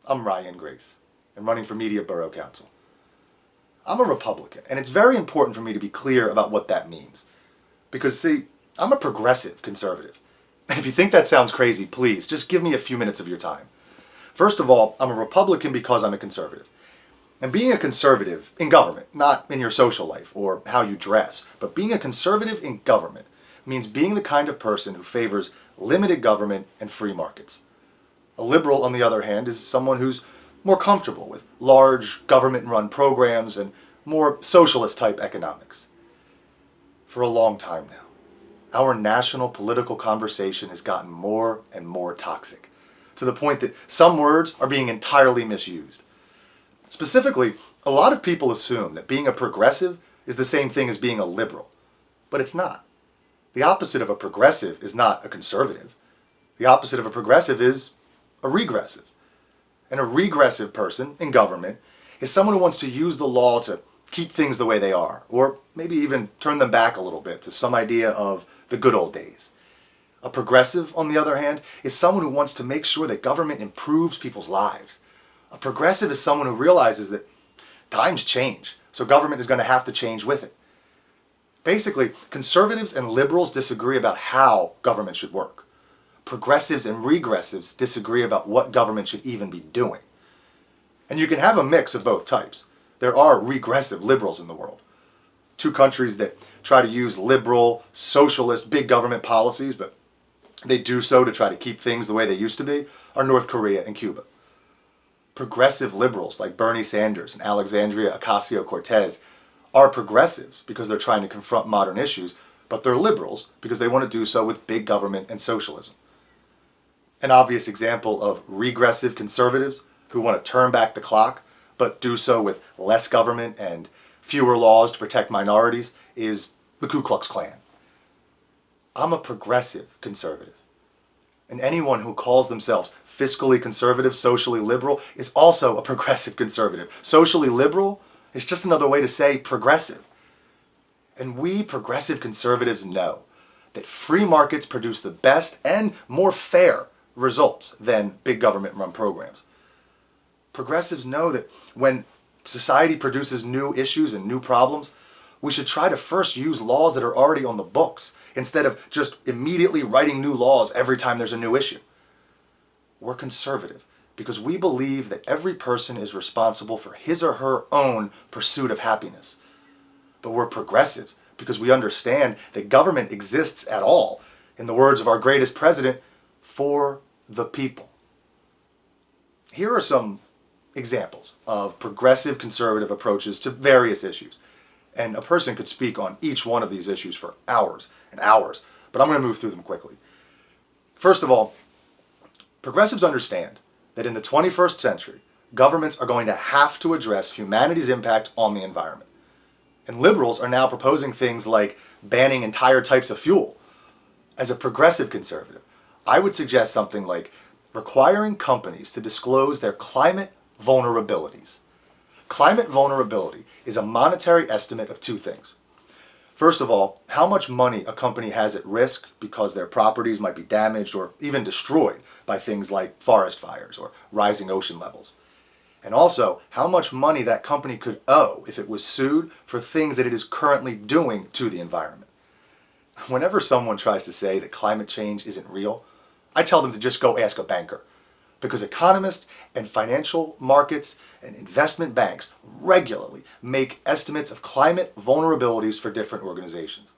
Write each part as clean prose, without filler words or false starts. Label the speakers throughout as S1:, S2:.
S1: I'm Ryan Grace, and running for Media Borough Council. I'm a Republican, and it's very important for me to be clear about what that means. Because, see, I'm a progressive conservative. And if you think that sounds crazy, please, just give me a few minutes of your time. First of all, I'm a Republican because I'm a conservative. And being a conservative in government, not in your social life or how you dress, but being a conservative in government means being the kind of person who favors limited government and free markets. A liberal, on the other hand, is someone who's more comfortable with large government-run programs and more socialist-type economics. For a long time now, our national political conversation has gotten more and more toxic, to the point that some words are being entirely misused. Specifically, a lot of people assume that being a progressive is the same thing as being a liberal, but it's not. The opposite of a progressive is not a conservative. The opposite of a progressive is a regressive. And a regressive person in government is someone who wants to use the law to keep things the way they are, or maybe even turn them back a little bit to some idea of the good old days. A progressive, on the other hand, is someone who wants to make sure that government improves people's lives. A progressive is someone who realizes that times change, so government is going to have to change with it. Basically, conservatives and liberals disagree about how government should work. Progressives and regressives disagree about what government should even be doing. And you can have a mix of both types. There are regressive liberals in the world. Two countries that try to use liberal, socialist, big government policies, but they do so to try to keep things the way they used to be, are North Korea and Cuba. Progressive liberals like Bernie Sanders and Alexandria Ocasio-Cortez are progressives because they're trying to confront modern issues, but they're liberals because they want to do so with big government and socialism. An obvious example of regressive conservatives who want to turn back the clock, but do so with less government and fewer laws to protect minorities, is the Ku Klux Klan. I'm a progressive conservative. And anyone who calls themselves fiscally conservative, socially liberal, is also a progressive conservative. Socially liberal is just another way to say progressive. And we progressive conservatives know that free markets produce the best and more fair results than big government-run programs. Progressives know that when society produces new issues and new problems, we should try to first use laws that are already on the books instead of just immediately writing new laws every time there's a new issue. We're conservative because we believe that every person is responsible for his or her own pursuit of happiness. But we're progressives because we understand that government exists at all, in the words of our greatest president, for the people. Here are some examples of progressive conservative approaches to various issues. And a person could speak on each one of these issues for hours and hours, but I'm going to move through them quickly. First of all, progressives understand that in the 21st century, governments are going to have to address humanity's impact on the environment. And liberals are now proposing things like banning entire types of fuel. As a progressive conservative, I would suggest something like requiring companies to disclose their climate vulnerabilities. Climate vulnerability is a monetary estimate of two things. First of all, how much money a company has at risk because their properties might be damaged or even destroyed by things like forest fires or rising ocean levels. And also, how much money that company could owe if it was sued for things that it is currently doing to the environment. Whenever someone tries to say that climate change isn't real, I tell them to just go ask a banker. Because economists and financial markets and investment banks regularly make estimates of climate vulnerabilities for different organizations.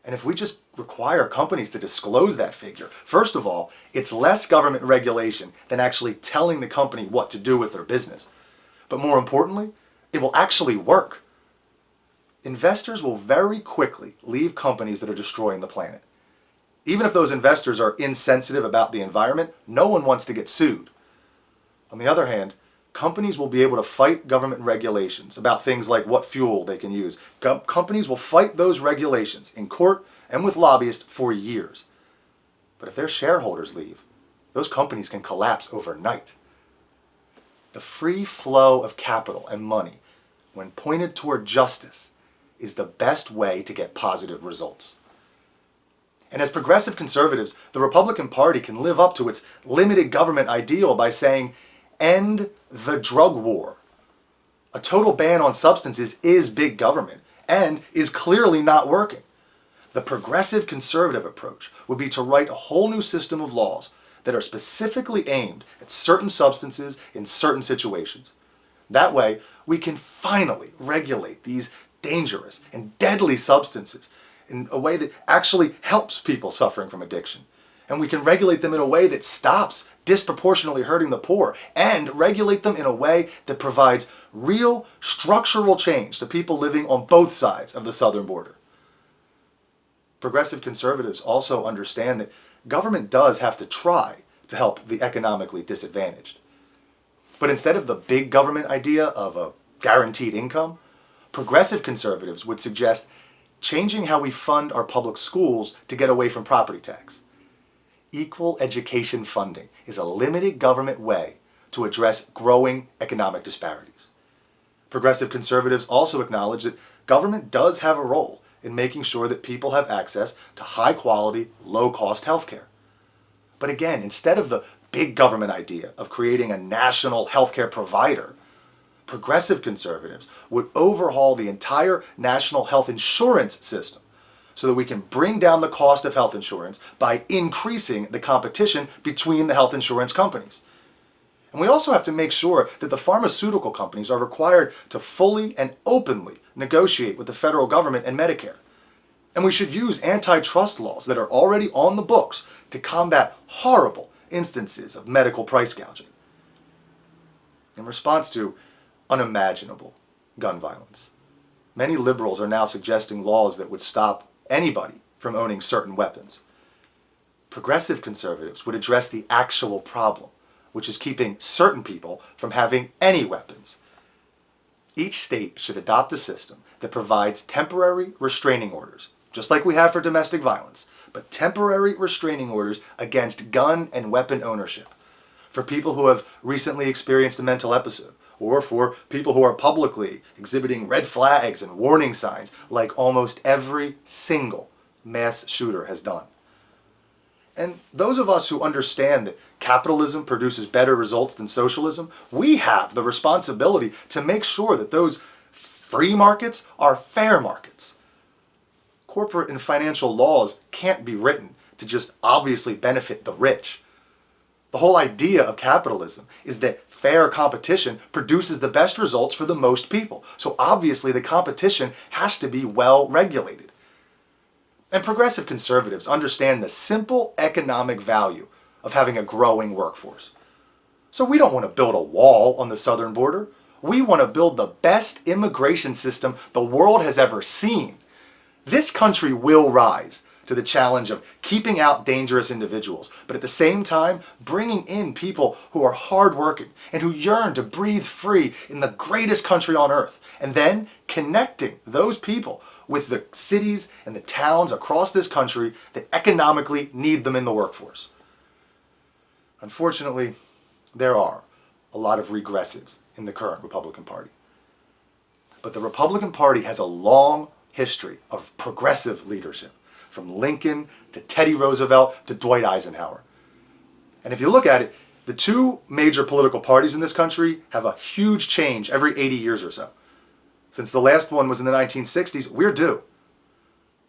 S1: And if we just require companies to disclose that figure, first of all, it's less government regulation than actually telling the company what to do with their business. But more importantly, it will actually work. Investors will very quickly leave companies that are destroying the planet. Even if those investors are insensitive about the environment, no one wants to get sued. On the other hand, companies will be able to fight government regulations about things like what fuel they can use. Companies will fight those regulations in court and with lobbyists for years. But if their shareholders leave, those companies can collapse overnight. The free flow of capital and money, when pointed toward justice, is the best way to get positive results. And as progressive conservatives, the Republican Party can live up to its limited government ideal by saying end the drug war. A total ban on substances is big government and is clearly not working. The progressive conservative approach would be to write a whole new system of laws that are specifically aimed at certain substances in certain situations. That way, we can finally regulate these dangerous and deadly substances in a way that actually helps people suffering from addiction. And we can regulate them in a way that stops disproportionately hurting the poor, and regulate them in a way that provides real structural change to people living on both sides of the southern border. Progressive conservatives also understand that government does have to try to help the economically disadvantaged. But instead of the big government idea of a guaranteed income, progressive conservatives would suggest changing how we fund our public schools to get away from property tax. Equal education funding is a limited government way to address growing economic disparities. Progressive conservatives also acknowledge that government does have a role in making sure that people have access to high-quality, low-cost health care. But again, instead of the big government idea of creating a national healthcare provider, progressive conservatives would overhaul the entire national health insurance system so that we can bring down the cost of health insurance by increasing the competition between the health insurance companies. And we also have to make sure that the pharmaceutical companies are required to fully and openly negotiate with the federal government and Medicare. And we should use antitrust laws that are already on the books to combat horrible instances of medical price gouging. In response to unimaginable gun violence, many liberals are now suggesting laws that would stop anybody from owning certain weapons. Progressive conservatives would address the actual problem, which is keeping certain people from having any weapons. Each state should adopt a system that provides temporary restraining orders, just like we have for domestic violence, but temporary restraining orders against gun and weapon ownership for people who have recently experienced a mental episode, or for people who are publicly exhibiting red flags and warning signs like almost every single mass shooter has done. And those of us who understand that capitalism produces better results than socialism, we have the responsibility to make sure that those free markets are fair markets. Corporate and financial laws can't be written to just obviously benefit the rich. The whole idea of capitalism is that fair competition produces the best results for the most people. So obviously the competition has to be well regulated. And progressive conservatives understand the simple economic value of having a growing workforce. So we don't want to build a wall on the southern border. We want to build the best immigration system the world has ever seen. This country will rise to the challenge of keeping out dangerous individuals, but at the same time, bringing in people who are hardworking and who yearn to breathe free in the greatest country on earth, and then connecting those people with the cities and the towns across this country that economically need them in the workforce. Unfortunately, there are a lot of regressives in the current Republican Party. But the Republican Party has a long history of progressive leadership, from Lincoln to Teddy Roosevelt to Dwight Eisenhower. And if you look at it, the two major political parties in this country have a huge change every 80 years or so. Since the last one was in the 1960s, we're due.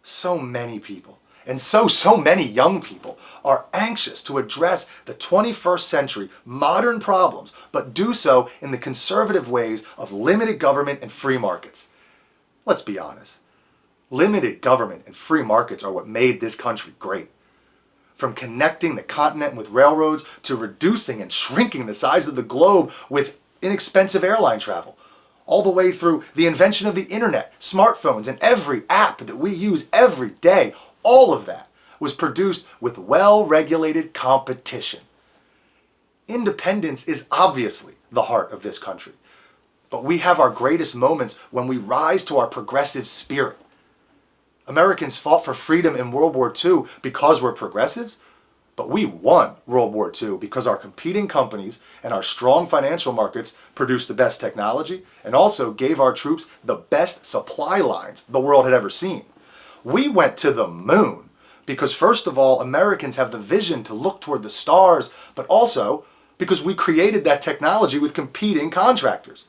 S1: So many people, and so many young people, are anxious to address the 21st century modern problems, but do so in the conservative ways of limited government and free markets. Let's be honest. Limited government and free markets are what made this country great. From connecting the continent with railroads to reducing and shrinking the size of the globe with inexpensive airline travel, all the way through the invention of the internet, smartphones, and every app that we use every day, all of that was produced with well-regulated competition. Independence is obviously the heart of this country, but we have our greatest moments when we rise to our progressive spirit. Americans fought for freedom in World War II because we're progressives, but we won World War II because our competing companies and our strong financial markets produced the best technology and also gave our troops the best supply lines the world had ever seen. We went to the moon because, first of all, Americans have the vision to look toward the stars, but also because we created that technology with competing contractors.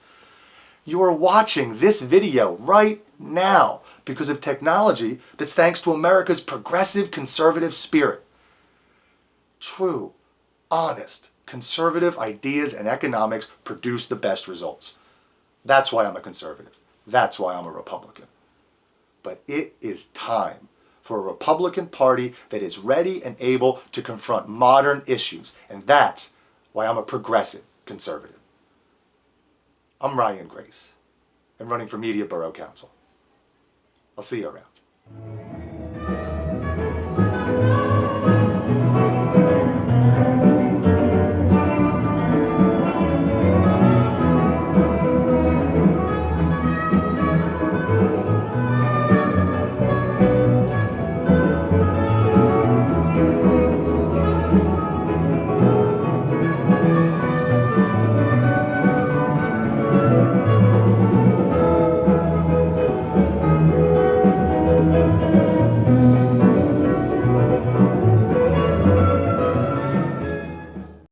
S1: You are watching this video right now because of technology that's thanks to America's progressive conservative spirit. True, honest, conservative ideas and economics produce the best results. That's why I'm a conservative. That's why I'm a Republican. But it is time for a Republican Party that is ready and able to confront modern issues. And that's why I'm a progressive conservative. I'm Ryan Grace. I'm running for Media Borough Council. I'll see you around.